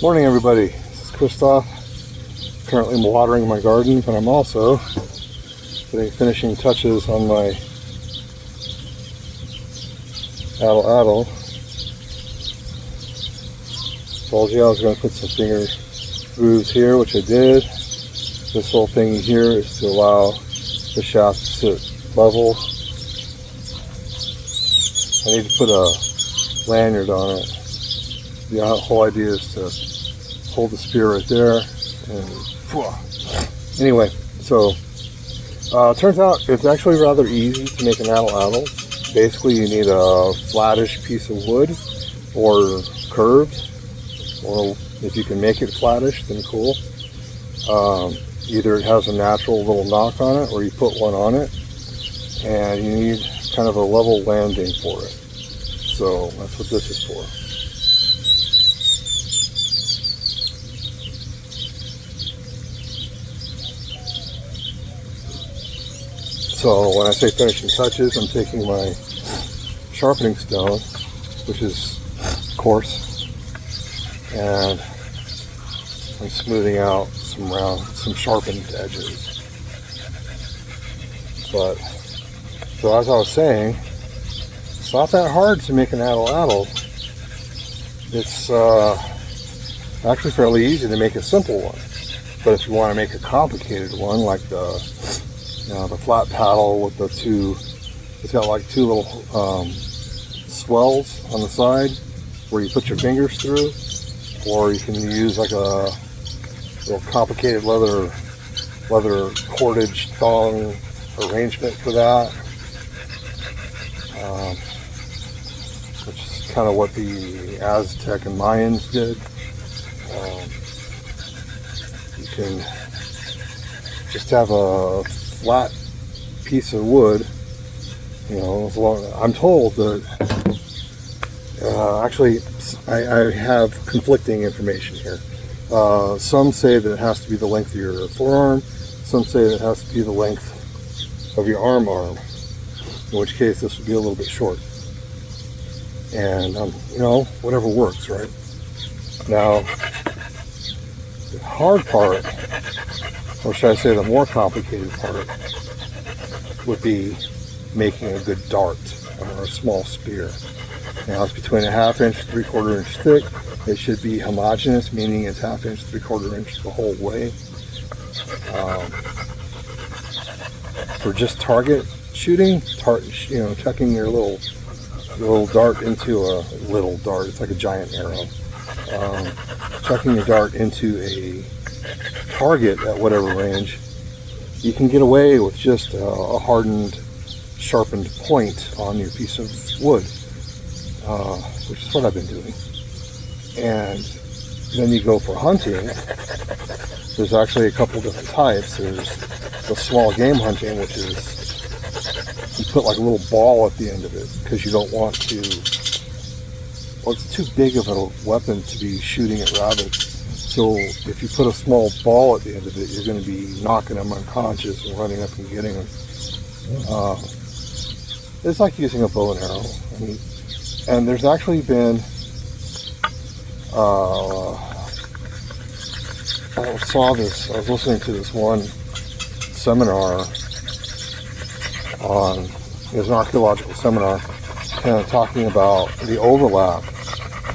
Morning everybody, this is Kristoph. Currently I'm watering my garden, but I'm also putting finishing touches on my Atlatl. Told you I was going to put some finger grooves here, which I did. This whole thing here is to allow the shaft to sit level. I need to put a lanyard on it. The whole idea is to hold the spear right there. And anyway, so turns out it's actually rather easy to make an Atlatl. Basically, you need a flattish piece of wood or curved, or if you can make it flattish, then cool. Either it has a natural little knock on it, or you put one on it, and you need kind of a level landing for it. So that's what this is for. So when I say finishing touches, I'm taking my sharpening stone, which is coarse, and I'm smoothing out some sharpened edges. But, so as I was saying, it's not that hard to make an Atlatl. It's actually fairly easy to make a simple one. But if you want to make a complicated one, like the flat paddle with the two, it's got like two little swells on the side where you put your fingers through, or you can use like a little complicated leather cordage thong arrangement for that, which is kind of what the Aztec and Mayans did. You can just have a flat piece of wood, as long. I'm told that actually I have conflicting information here. Some say that it has to be the length of your forearm. Some say that it has to be the length of your arm, in which case this would be a little bit short. And whatever works, right? Now, the hard part, or should I say the more complicated part, would be making a good dart or a small spear. Now it's between a 1/2 inch, 3/4 inch thick. It should be homogeneous, meaning it's 1/2 inch, 3/4 inch the whole way. For just target shooting, chucking your little dart into a little dart. It's like a giant arrow. Chucking your dart into a target at whatever range, you can get away with just a hardened, sharpened point on your piece of wood, which is what I've been doing. And then you go for hunting. There's actually a couple different types. There's the small game hunting, which is you put like a little ball at the end of it because you don't want to. Well, it's too big of a weapon to be shooting at rabbits. So if you put a small ball at the end of it, you're going to be knocking them unconscious and running up and getting them. It's like using a bow and arrow. And there's actually been, I was listening to this one seminar it was an archaeological seminar, kind of talking about the overlap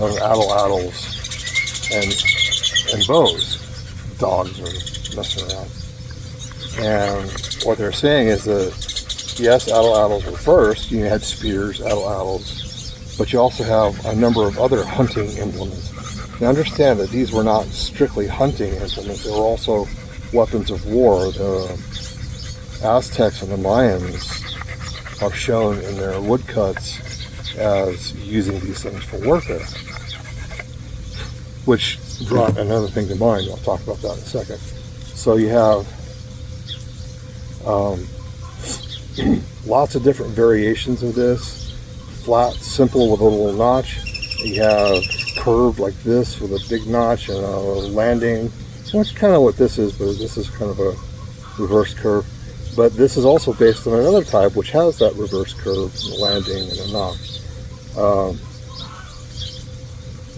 of Atlatls and bows. Dogs are messing around. And what they're saying is that, yes, Atlatls were first. You had spears, Atlatls, but you also have a number of other hunting implements. Now understand that these were not strictly hunting implements. They were also weapons of war. The Aztecs and the Mayans are shown in their woodcuts as using these things for warfare, which brought another thing to mind. I'll talk about that in a second. So you have lots of different variations of this. Flat, simple with a little notch. You have curved like this with a big notch and a landing. That's kind of what this is, but this is kind of a reverse curve. But this is also based on another type which has that reverse curve, and a landing, and a knock.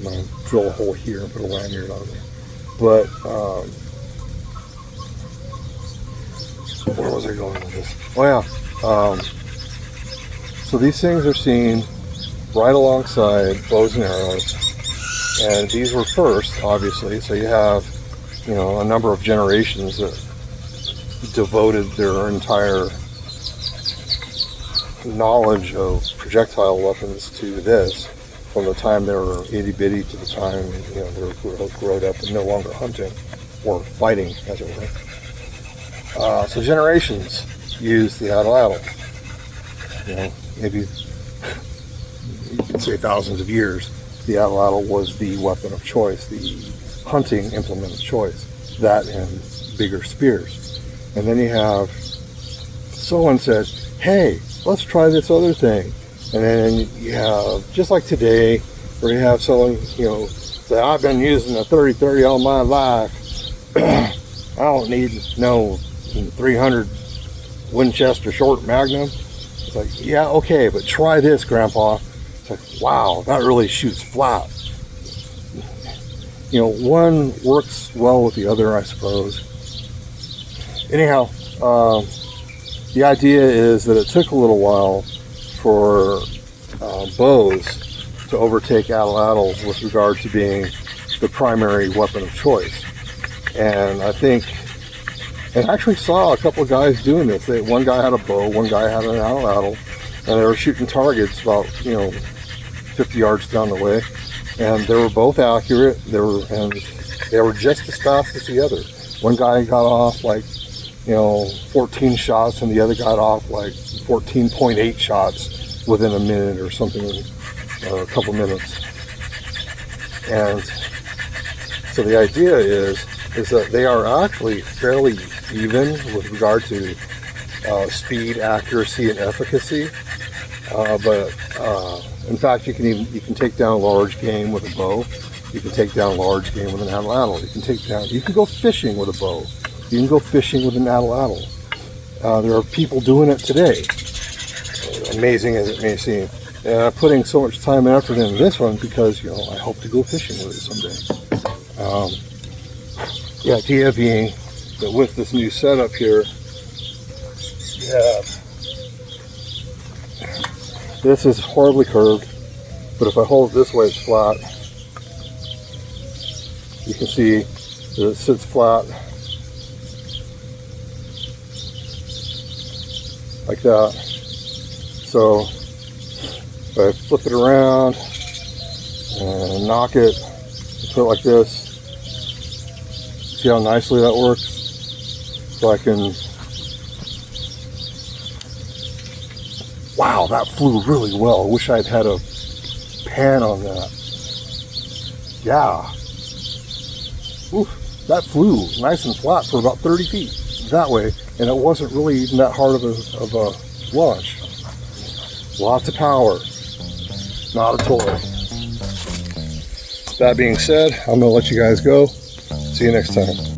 I'm going to drill a hole here and put a lanyard on there. But, where was I going with this? Oh yeah. So these things are seen right alongside bows and arrows. And these were first, obviously. So you have, you know, a number of generations that devoted their entire knowledge of projectile weapons to this, from the time they were itty bitty to the time, you know, they were grown up and no longer hunting or fighting, as it were. So generations used the Atlatl. You know, maybe you could say thousands of years, the Atlatl was the weapon of choice, the hunting implement of choice. That and bigger spears. And then you have someone said, hey, let's try this other thing. And then you have, just like today, where you have someone, you know, say, I've been using a 30-30 all my life. I don't need no 300 Winchester short Magnum. It's like, yeah, okay, but try this, Grandpa. It's like, wow, that really shoots flat. You know, one works well with the other, I suppose. Anyhow, the idea is that it took a little while for bows to overtake Atlatls with regard to being the primary weapon of choice. And I think, and I actually saw a couple of guys doing this. One guy had a bow, one guy had an Atlatl, and they were shooting targets about, you know, 50 yards down the way. And they were both accurate. They were just as fast as the other. One guy got off like, you know, 14 shots, and the other got off like 14.8 shots within a minute or something, or a couple minutes. And so the idea is that they are actually fairly even with regard to speed, accuracy, and efficacy. But in fact, you can take down large game with a bow. You can take down large game with an Atlatl. You can go fishing with a bow. You can go fishing with an Atlatl. There are people doing it today, amazing as it may seem. And I'm putting so much time and effort into this one because, you know, I hope to go fishing with it someday. The idea being that with this new setup here, this is horribly curved, but if I hold it this way, it's flat. You can see that it sits flat like that. So if I flip it around and knock it, put it like this, see how nicely that works? So I can, wow, that flew really well. I wish I'd had a pan on that. Yeah. Ooh, that flew nice and flat for about 30 feet that way, and it wasn't really even that hard of a launch. Lots of power, not a toy. That being said, I'm going to let you guys go. See you next time.